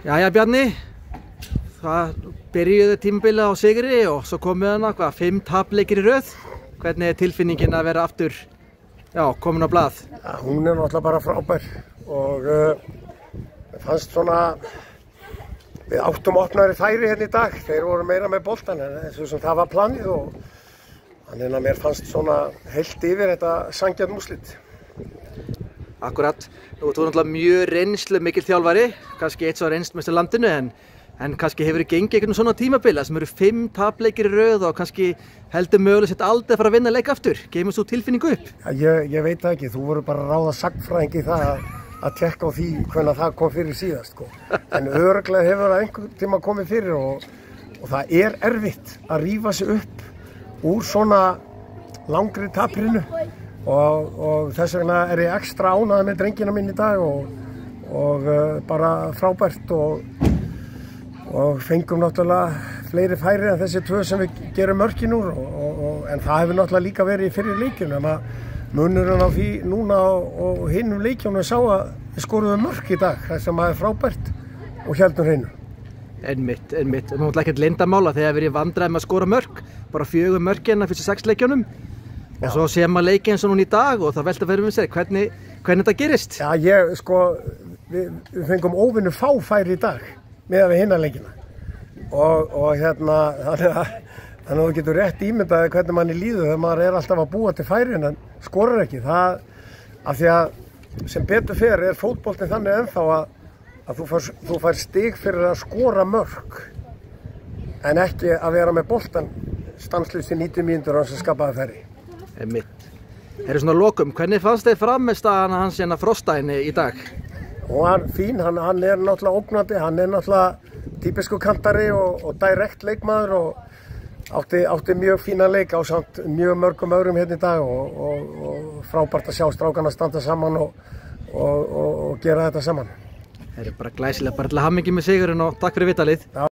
Jæja Bjarni, það byrjuðu tímabilið á sigri og svo komið hana 5 tapleikir í röð. Hvernig er tilfinningin að vera aftur komin á blað? Ja, hún er náttúrulega bara frábær og fannst svona, við áttum opnari færi hérna í dag, þeir voru meira með boltan en eins og sem það var planið og þannig að mér fannst svona heilt yfir þetta sanngjarn úrslit. Akkurat, þú ert náttúrulega mjög reynslu mikil þjálfari, kannski eitt svo reynslumeistur landinu en kannski hefur gengið einhvern svona tímabila sem eru 5 tapleikir í röð og kannski heldur mögulega sett aldrei að fara að vinna leik aftur. Gefum svo tilfinningu upp? Ja, ég veit það ekki, þú voru bara að ráða sagnfræðingi í það að tekka á því hvernig það kom fyrir síðast. Sko. En örugglega hefur það einhvern tíma komið fyrir og það er erfitt að rífa sig upp úr svona langri taprinu. Og þess vegna er ég ekstra ánægður með drengina mín í dag og bara frábært og fengum náttúrulega fleiri færi en þessi 2 sem við gerum mörkin úr en það hefur náttúrulega líka verið í fyrri leikjunum að munurinn á því núna og hinum leikjunum sá að við skoruðum mörk í dag þess að maður er frábært og héldum hreinu. Einmitt, og náttúrulega ekkert leyndarmála þegar við erum vandræðum að skora mörk, bara 4 mörkin af fyrstu 6 leikjunum. Og svo séum maður leikið eins og núna í dag og það velta fyrir mig sér hvernig þetta gerist. Já, við fengum óvinnu fá færi í dag með við hinna leikina. Og hérna, þannig að þú getur rétt ímyndaði hvernig manni líður þegar maður er alltaf að búa til færin en skorar ekki. Það, af því að sem betur fer er fótboltinn þannig ennþá að þú fær stig fyrir að skora mörk en ekki að vera með boltan stanslaust í 90 mínútur án sem skapaði færi. Það eru svona lokum, hvernig fannst þið frammistaðan hans hérna Frostein í dag? Og hann fín, hann er náttúrulega ógnandi, hann er náttúrulega típisku kantari og direkt leikmaður og átti mjög fína leik á samt mjög mörgum öðrum hérna í dag og frábært að sjá strákana standa saman og gera þetta saman. Það eru bara glæsilega, bara til hamingju með sigurinn og takk fyrir vitalið.